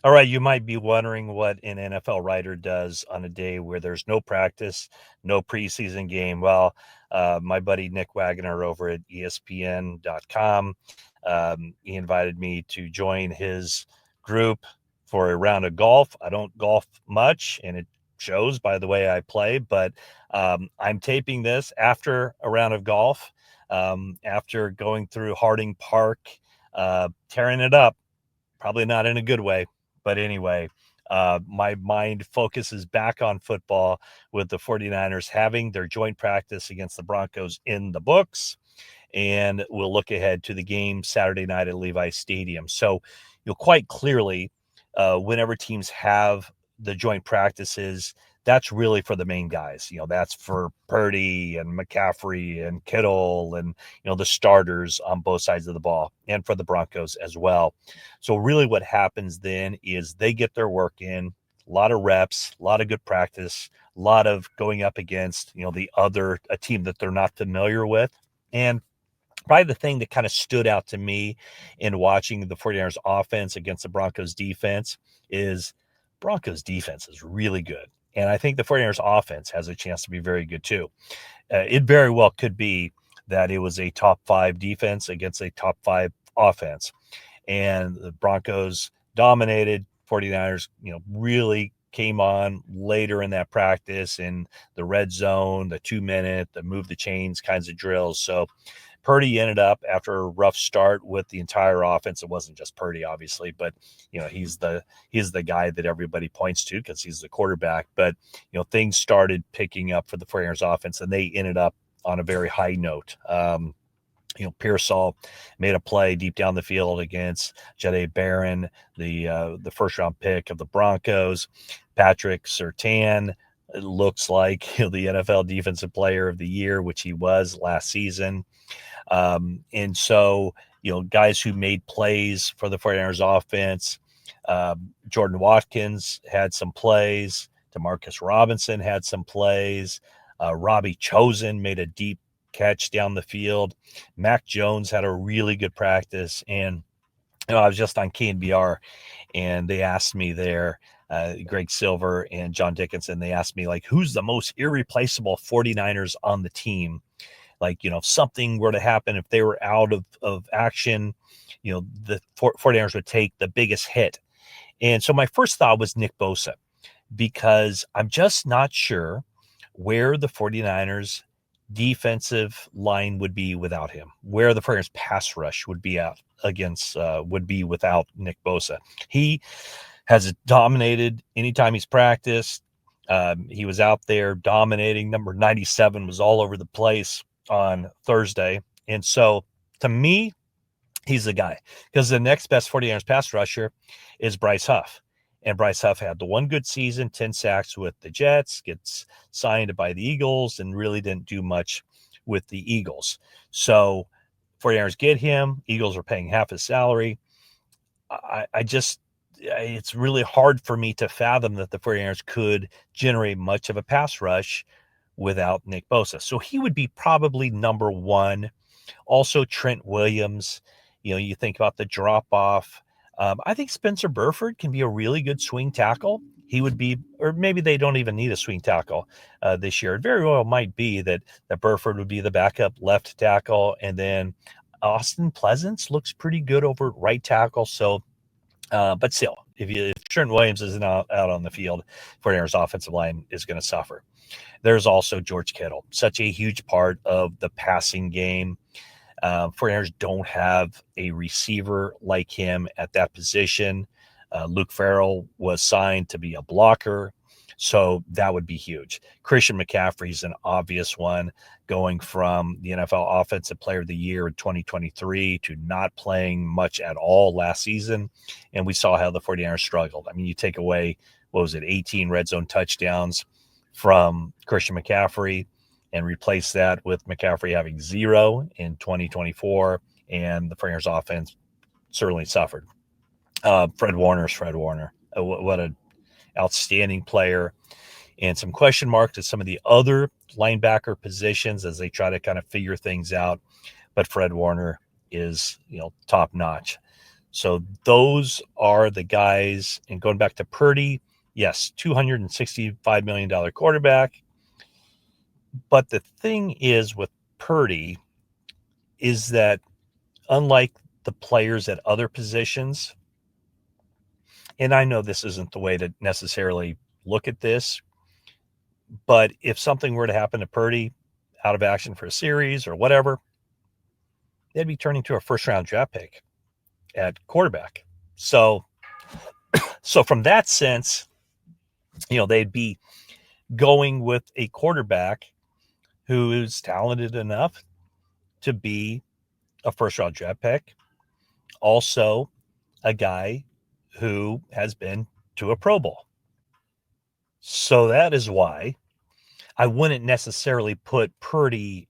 All right, you might be wondering what an NFL writer does on a day where there's no practice, no preseason game. Well, my buddy Nick Wagner over at ESPN.com, he invited me to join his group for a round of golf. I don't golf much, and it shows by the way I play, but I'm taping this after a round of golf, after going through Harding Park, tearing it up. Probably not in a good way, but anyway, my mind focuses back on football with the 49ers having their joint practice against the Broncos in the books. And we'll look ahead to the game Saturday night at Levi Stadium. So you'll quite clearly, whenever teams have the joint practices, that's really for the main guys. That's for Purdy and McCaffrey and Kittle and, the starters on both sides of the ball, and for the Broncos as well. So really what happens then is they get their work in, a lot of reps, a lot of good practice, a lot of going up against, a team that they're not familiar with. And probably the thing that kind of stood out to me in watching the 49ers offense against the Broncos defense is Broncos defense is really good. And I think the 49ers offense has a chance to be very good too. It very well could be that it was a top 5 defense against a top 5 offense. And the Broncos dominated. 49ers, really came on later in that practice in the red zone, the 2-minute, the move the chains kinds of drills. So Purdy ended up, after a rough start with the entire offense, it wasn't just Purdy, obviously, but he's the guy that everybody points to because he's the quarterback. But things started picking up for the 49ers offense, and they ended up on a very high note. Pearsall made a play deep down the field against Jahdae Barron, the first round pick of the Broncos. Patrick Surtain, it looks like the NFL Defensive Player of the Year, which he was last season. And so, guys who made plays for the 49ers offense, Jordan Watkins had some plays. Demarcus Robinson had some plays. Robbie Chosen made a deep catch down the field. Mac Jones had a really good practice. And I was just on KNBR, and they asked me there, Greg Silver and John Dickinson, they asked me, like, who's the most irreplaceable 49ers on the team? Like, if something were to happen, if they were out of action, the 49ers would take the biggest hit. And so my first thought was Nick Bosa, because I'm just not sure where the 49ers defensive line would be without him, where the 49ers pass rush would be without Nick Bosa. He has dominated anytime he's practiced. He was out there dominating. Number 97 was all over the place on Thursday. And so to me, he's the guy, because the next best 49ers pass rusher is Bryce Huff. And Bryce Huff had the one good season, 10 sacks with the Jets, gets signed by the Eagles, and really didn't do much with the Eagles. So 49ers get him. Eagles are paying half his salary. It's really hard for me to fathom that the 49ers could generate much of a pass rush without Nick Bosa. So he would be probably number one. Also, Trent Williams, you think about the drop-off. I think Spencer Burford can be a really good swing tackle. He would be, or maybe they don't even need a swing tackle this year. It very well might be that Burford would be the backup left tackle, and then Austin Pleasance looks pretty good over right tackle. So, but still, if Trent Williams isn't out on the field, 49ers offensive line is going to suffer. There's also George Kittle, such a huge part of the passing game. 49ers don't have a receiver like him at that position. Luke Farrell was signed to be a blocker, so that would be huge. Christian McCaffrey's an obvious one, going from the NFL Offensive Player of the Year in 2023 to not playing much at all last season, and we saw how the 49ers struggled. I mean, you take away, 18 red zone touchdowns from Christian McCaffrey and replace that with McCaffrey having 0 in 2024, and the 49ers offense certainly suffered. Fred Warner's Fred Warner. What an outstanding player. And some question marks at some of the other linebacker positions as they try to kind of figure things out. But Fred Warner is, top notch. So those are the guys. And going back to Purdy, yes, $265 million quarterback. But the thing is with Purdy is that unlike the players at other positions, and I know this isn't the way to necessarily look at this, but if something were to happen to Purdy out of action for a series or whatever, they'd be turning to a first round draft pick at quarterback. So from that sense, they'd be going with a quarterback who is talented enough to be a first round draft pick. Also, a guy who has been to a Pro Bowl. So that is why I wouldn't necessarily put Purdy,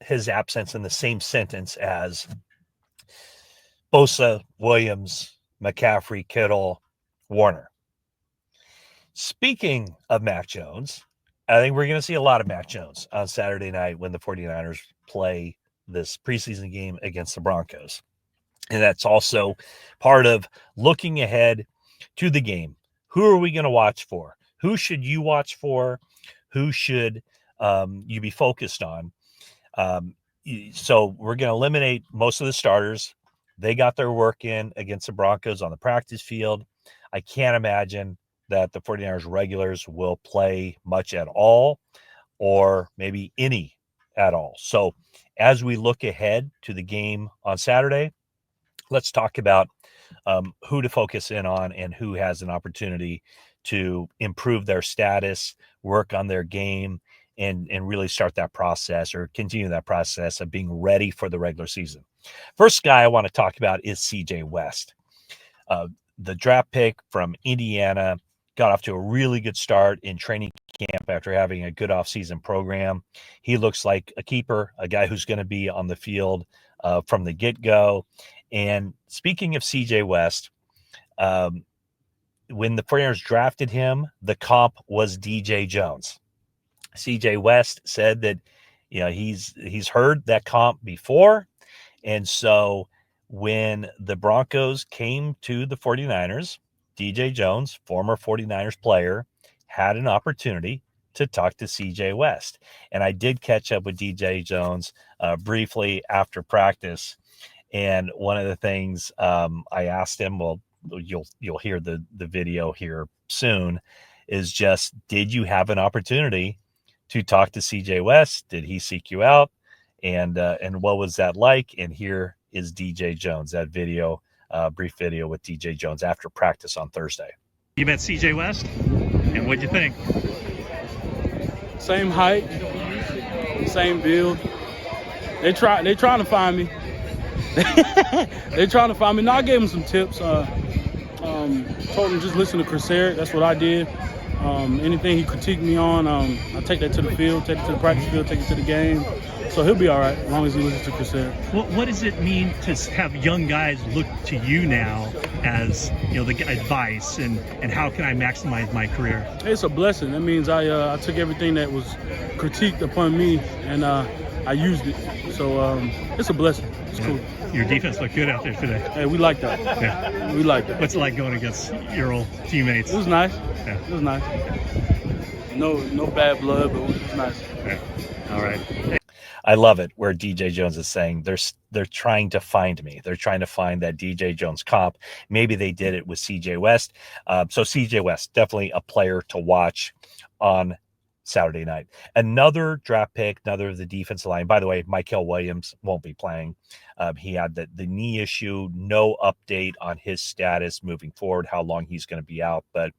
his absence, in the same sentence as Bosa, Williams, McCaffrey, Kittle, Warner. Speaking of Mac Jones, I think we're going to see a lot of Mac Jones on Saturday night when the 49ers play this preseason game against the Broncos. And that's also part of looking ahead to the game. Who are we going to watch for? Who should you watch for? Who should you be focused on? So we're going to eliminate most of the starters. They got their work in against the Broncos on the practice field. I can't imagine that the 49ers regulars will play much at all, or maybe any at all. So as we look ahead to the game on Saturday, let's talk about who to focus in on and who has an opportunity to improve their status, work on their game, and really start that process or continue that process of being ready for the regular season. First guy I want to talk about is CJ West. The draft pick from Indiana got off to a really good start in training camp after having a good offseason program. He looks like a keeper, a guy who's going to be on the field from the get-go. And speaking of CJ West, when the 49ers drafted him, the comp was DJ Jones. CJ West said that he's heard that comp before. And so when the Broncos came to the 49ers, DJ Jones, former 49ers player, had an opportunity to talk to CJ West. And I did catch up with DJ Jones briefly after practice. And one of the things I asked him, well, you'll hear the video here soon, is just, did you have an opportunity to talk to CJ West? Did he seek you out? And what was that like? And here is DJ Jones, that video, brief video with DJ Jones after practice on Thursday. You met CJ West, and what'd you think? Same height, same build. They trying to find me. They trying to find me. Now I gave him some tips. Told him just listen to Chris Eric. That's what I did. Anything he critiqued me on, I take that to the field, take it to the practice field, take it to the game. So he'll be all right as long as he listens to Chris Eric. What does it mean to have young guys look to you now as the advice and how can I maximize my career? It's a blessing. That means I took everything that was critiqued upon me and I used it. So it's a blessing. It's cool. Your defense looked good out there today. Hey, we like that. Yeah. We like that. What's it like going against your old teammates? It was nice. Yeah. It was nice. No bad blood, but it was nice. Yeah. All right. I love it where DJ Jones is saying they're trying to find me. They're trying to find that DJ Jones comp. Maybe they did it with CJ West. So CJ West, definitely a player to watch on Saturday night. Another draft pick, another of the defensive line. By the way, Maiocco Williams won't be playing. He had the knee issue. No update on his status moving forward, how long he's going to be out. But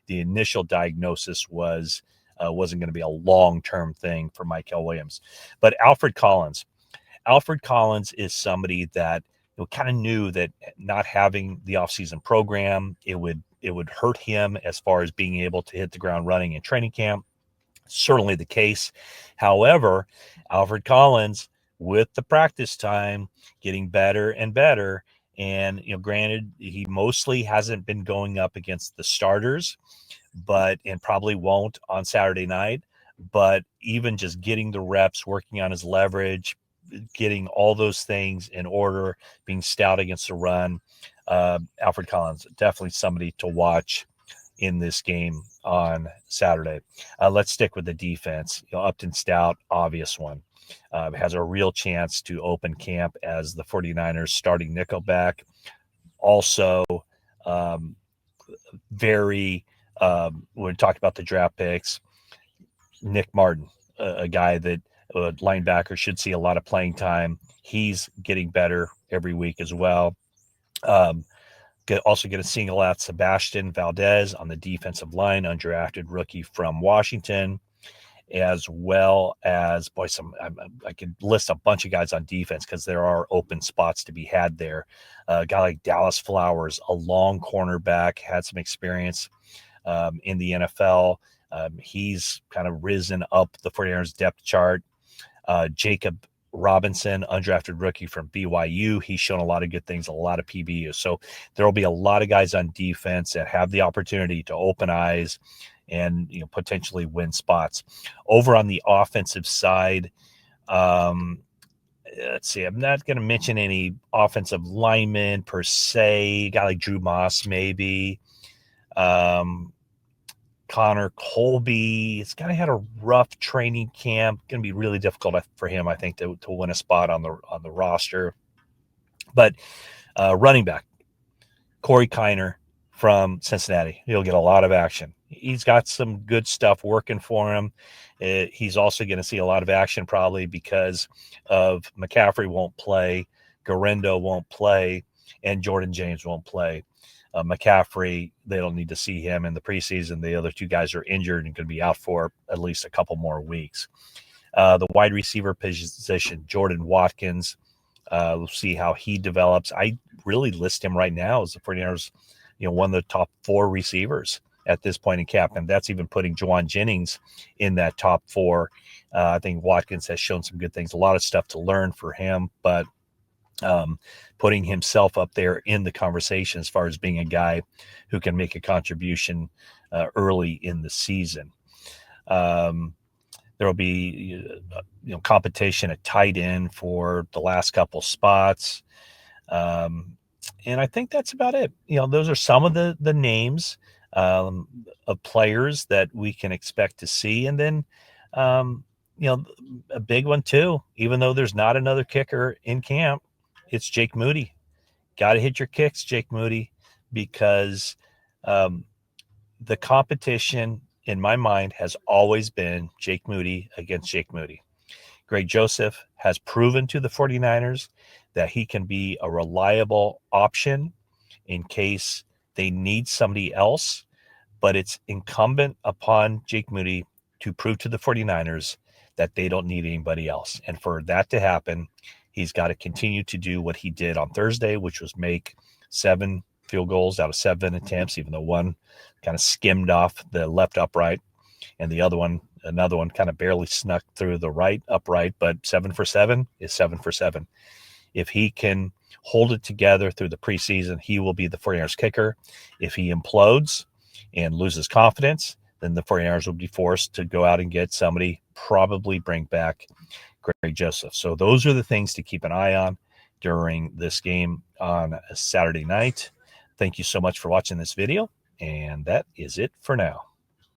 the initial diagnosis was wasn't going to be a long-term thing for Maiocco Williams. But Alfred Collins is somebody that kind of knew that not having the offseason program, it would hurt him as far as being able to hit the ground running in training camp. Certainly the case. However, Alfred Collins, with the practice time, getting better and better. And, granted, he mostly hasn't been going up against the starters, and probably won't on Saturday night. But even just getting the reps, working on his leverage, getting all those things in order, being stout against the run, Alfred Collins, definitely somebody to watch in this game on Saturday. Let's stick with the defense. Upton Stout, obvious one, has a real chance to open camp as the 49ers starting nickelback. Also, when we talk about the draft picks, Nick Martin, a guy that linebacker should see a lot of playing time. He's getting better every week as well. Also going to single out Sebastian Valdez on the defensive line, undrafted rookie from Washington, as well as, I could list a bunch of guys on defense because there are open spots to be had there. A guy like Dallas Flowers, a long cornerback, had some experience in the NFL. He's kind of risen up the 49ers depth chart. Jacob Robinson, undrafted rookie from BYU. He's shown a lot of good things, a lot of PBU. So there will be a lot of guys on defense that have the opportunity to open eyes and potentially win spots. Over on the offensive side, let's see, I'm not going to mention any offensive linemen per se. A guy like Drew Moss, maybe. Connor Colby, it's kind of had a rough training camp. Going to be really difficult for him, I think, to win a spot on the roster. But running back, Corey Kiner from Cincinnati, he'll get a lot of action. He's got some good stuff working for him. He's also going to see a lot of action probably because of McCaffrey won't play, Garendo won't play, and Jordan James won't play. McCaffrey, they don't need to see him in the preseason. The other two guys are injured and going to be out for at least a couple more weeks. The wide receiver position, Jordan Watkins, we'll see how he develops. I really list him right now as the 49ers, one of the top 4 receivers at this point in camp, and that's even putting Juwan Jennings in that top 4. I think Watkins has shown some good things, a lot of stuff to learn for him, but putting himself up there in the conversation as far as being a guy who can make a contribution early in the season. There will be competition at tight end for the last couple spots. And I think that's about it. Those are some of the names of players that we can expect to see. And then, a big one too, even though there's not another kicker in camp, it's Jake Moody. Got to hit your kicks, Jake Moody, because the competition in my mind has always been Jake Moody against Jake Moody. Greg Joseph has proven to the 49ers that he can be a reliable option in case they need somebody else, but it's incumbent upon Jake Moody to prove to the 49ers that they don't need anybody else. And for that to happen, he's got to continue to do what he did on Thursday, which was make 7 field goals out of 7 attempts, even though one kind of skimmed off the left upright and another one kind of barely snuck through the right upright, but 7 for 7 is 7 for 7. If he can hold it together through the preseason, he will be the 49ers kicker. If he implodes and loses confidence, then the 49ers will be forced to go out and get somebody, probably bring back Greg Joseph. So those are the things to keep an eye on during this game on a Saturday night. Thank you so much for watching this video, and that is it for now.